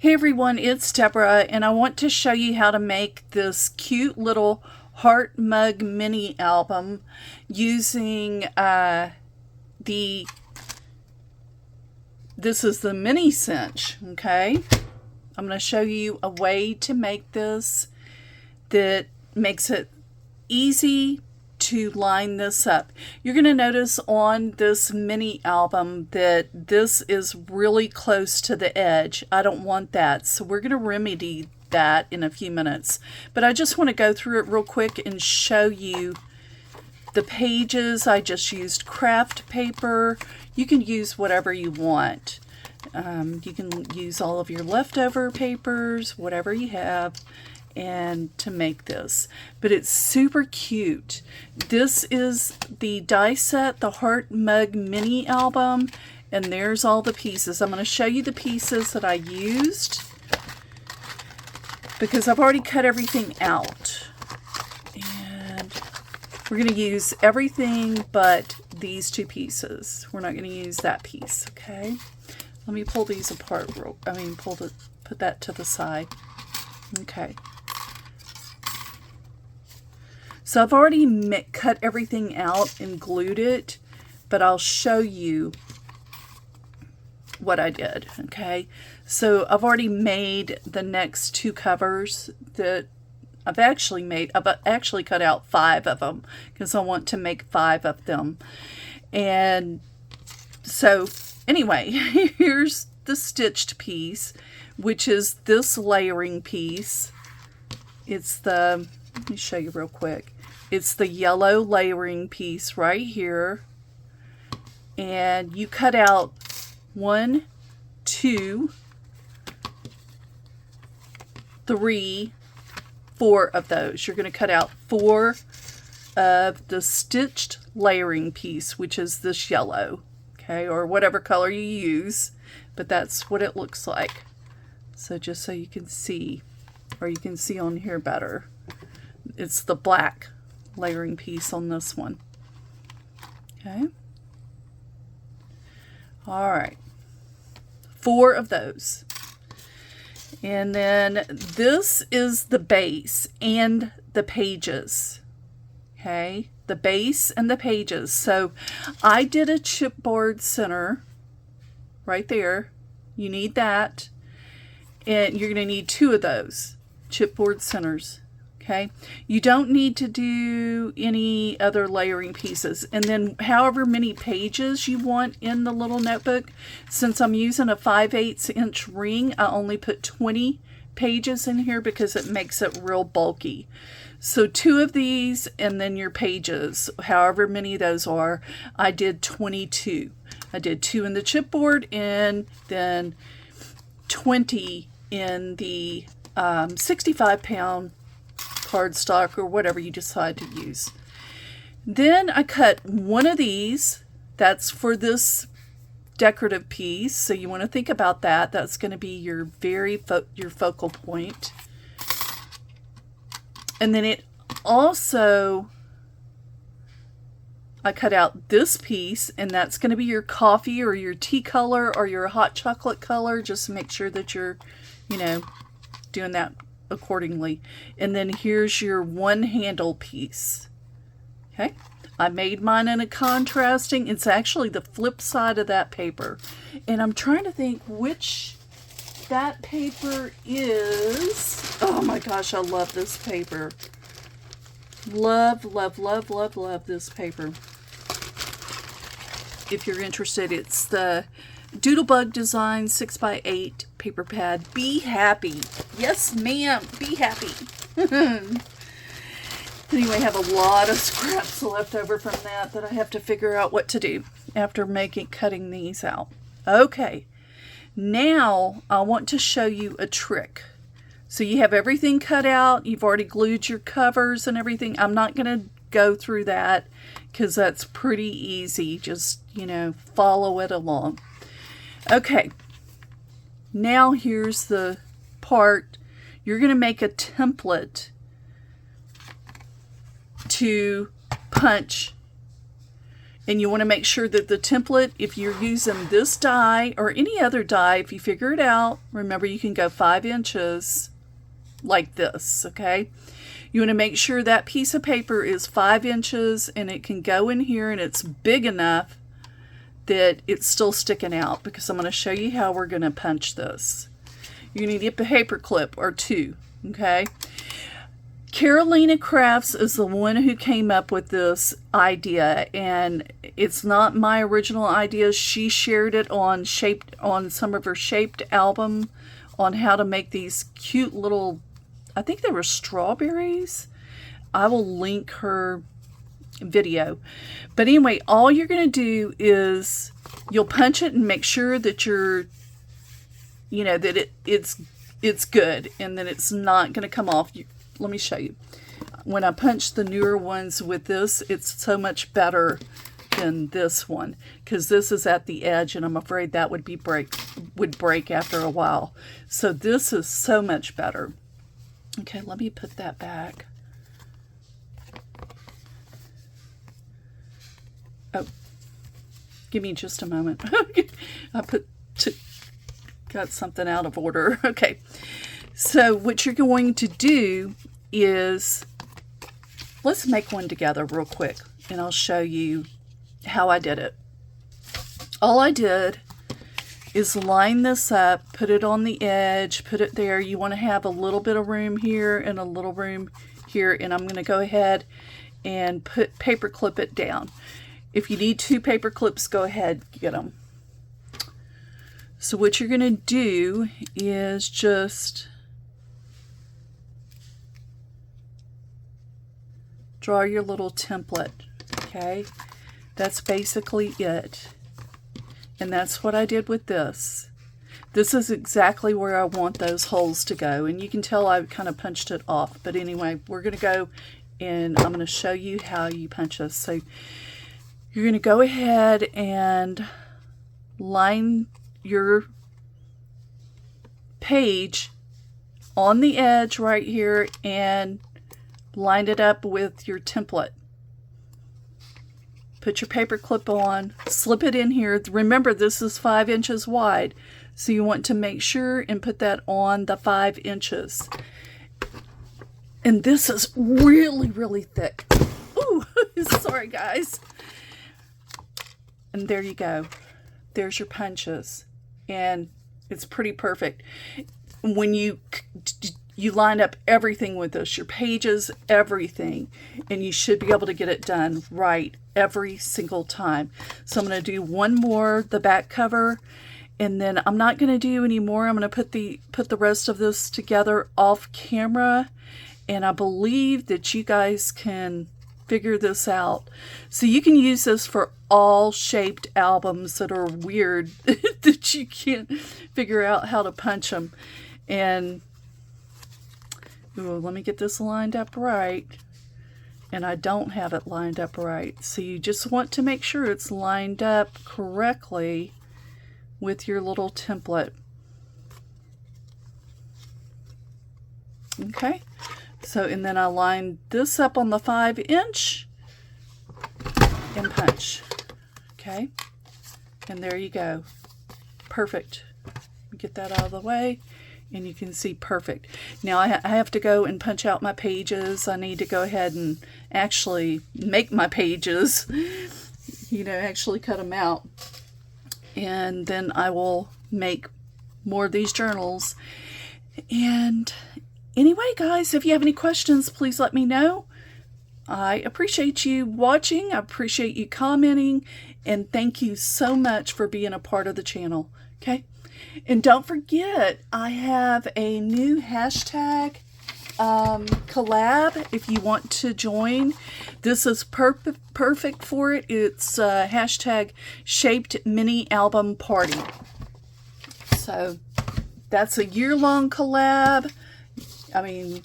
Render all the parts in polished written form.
Hey everyone, it's Deborah, and I want to show you how to make this cute little heart mug mini album using this is the mini cinch, okay? I'm going to show you a way to make this that makes it easy to line this up. You're going to notice on this mini album that this is really close to the edge. I don't want that, so we're going to remedy that in a few minutes. But I just want to go through it real quick and show you the pages. I just used craft paper. You can use whatever you want. You can use all of your leftover papers, whatever you have, and to make this, but it's super cute. This is the die set, the Heart Mug mini album, and there's all the pieces. I'm going to show you the pieces that I used because I've already cut everything out, and we're going to use everything but these two pieces. We're not going to use that piece. Okay, let me pull these apart. Put that to the side. Okay. So I've already cut everything out and glued it, but I'll show you what I did, okay? So I've already made the next two covers that I've actually made. I've actually cut out 5 of them because I want to make 5 of them. And so anyway, here's the stitched piece, which is this layering piece. It's the, let me show you real quick. It's the yellow layering piece right here. And you cut out 1, 2, 3, 4 of those. You're going to cut out 4 of the stitched layering piece, which is this yellow, okay, or whatever color you use, but that's what it looks like. So just so you can see, or you can see on here better, it's the black layering piece on this one. Okay. All right. 4 of those. And then this is the base and the pages. Okay. The base and the pages. So I did a chipboard center right there. You need that. And you're going to need 2 of those chipboard centers. Okay, you don't need to do any other layering pieces. And then however many pages you want in the little notebook, since I'm using a 5/8 inch ring, I only put 20 pages in here because it makes it real bulky. So 2 of these and then your pages, however many of those are, I did 22. I did 2 in the chipboard and then 20 in the 65-pound cardstock or whatever you decide to use. Then I cut 1 of these. That's for this decorative piece, so you want to think about that. That's going to be your your focal point. And then it also, I cut out this piece, and that's going to be your coffee or your tea color or your hot chocolate color. Just make sure that you're, doing that accordingly. And then here's your 1 handle piece. Okay, I made mine in a contrasting. It's actually the flip side of that paper, and I'm trying to think which that paper is. Oh my gosh, I love this paper. Love, love, love, love, love this paper. If you're interested, it's the Doodlebug Design 6x8 paper pad. Be happy. Yes, ma'am. Be happy. Anyway, I have a lot of scraps left over from that I have to figure out what to do after cutting these out. Okay. Now I want to show you a trick. So you have everything cut out. You've already glued your covers and everything. I'm not going to go through that because that's pretty easy. Just, follow it along. Okay, now here's the part. You're going to make a template to punch And you want to make sure that the template, if you're using this die or any other die, if you figure it out, remember you can go 5 inches like this, okay? You want to make sure that piece of paper is 5 inches and it can go in here and it's big enough that it's still sticking out, because I'm going to show you how we're going to punch this. You need a paper clip or 2, okay? Carolina Crafts is the one who came up with this idea, and it's not my original idea. She shared it on some of her Shaped album on how to make these cute little, I think they were strawberries. I will link her video. But anyway, all you're going to do is you'll punch it and make sure that it's good and that it's not going to come off. Let me show you. When I punch the newer ones with this, it's so much better than this one, because this is at the edge and I'm afraid that would break after a while. So this is so much better. Okay, let me put that back. Oh, give me just a moment. Got something out of order. Okay, so what you're going to do is, let's make one together real quick and I'll show you how I did it. All I did is line this up, put it on the edge, put it there. You want to have a little bit of room here and a little room here, and I'm going to go ahead and paper clip it down. If you need 2 paper clips, go ahead, get them. So what you're going to do is just draw your little template, okay? That's basically it. And that's what I did with this. This is exactly where I want those holes to go. And you can tell I kind of punched it off. But anyway, we're going to go and I'm going to show you how you punch this. So you're going to go ahead and line your page on the edge right here and line it up with your template. Put your paper clip on, slip it in here. Remember, this is 5 inches wide, so you want to make sure and put that on the 5 inches. And this is really, really thick. Ooh, sorry guys. And there you go. There's your punches. And it's pretty perfect. When you line up everything with this, your pages, everything, and you should be able to get it done right every single time. So I'm going to do one more, the back cover, and then I'm not going to do any more. I'm going to put the rest of this together off camera, and I believe that you guys can figure this out. So you can use this for all Shaped albums that are weird that you can't figure out how to punch them. And ooh, let me get this lined up right. And I don't have it lined up right. So you just want to make sure it's lined up correctly with your little template. Okay. So, and then I lined this up on the 5 inch and punch. Okay. And there you go. Perfect. Get that out of the way. And you can see perfect. Now I have to go and punch out my pages. I need to go ahead and actually make my pages, actually cut them out. And then I will make more of these journals. And anyway, guys, if you have any questions, please let me know. I appreciate you watching. I appreciate you commenting. And thank you so much for being a part of the channel. Okay? And don't forget, I have a new hashtag collab if you want to join. This is perfect for it. It's hashtag Shaped Mini Album Party. So that's a year-long collab. I mean,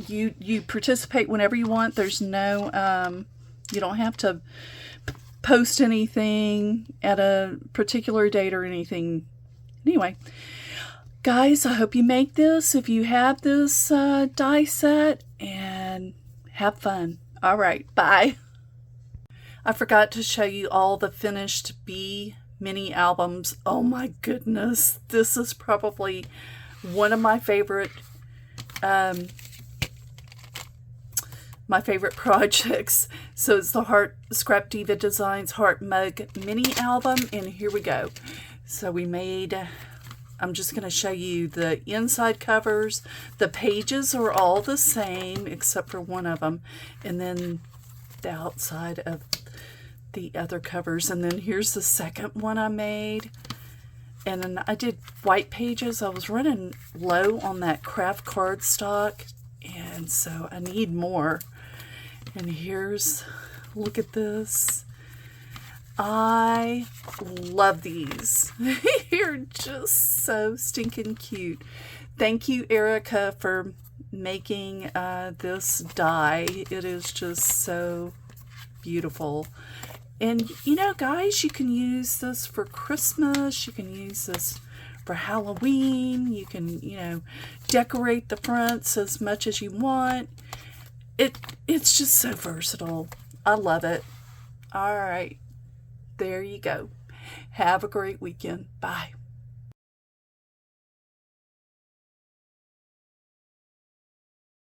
you participate whenever you want. There's no, you don't have to post anything at a particular date or anything. Anyway, guys, I hope you make this if you have this die set, and have fun. All right, bye. I forgot to show you all the finished Bee mini albums. Oh my goodness. This is probably one of my favorite projects. So it's the Scrap Diva Designs Heart Mug mini album, and here we go. So we made, I'm just going to show you the inside covers. The pages are all the same except for one of them, and then the outside of the other covers. And then here's the second one I made. And then I did white pages. I was running low on that craft cardstock, and so I need more. And here's, look at this. I love these. You're just so stinking cute. Thank you, Erica, for making this die. It is just so beautiful. And you know, guys, you can use this for Christmas. You can use this for Halloween. You can, you know, decorate the fronts as much as you want. It's just so versatile. I love it. All right. There you go. Have a great weekend. Bye.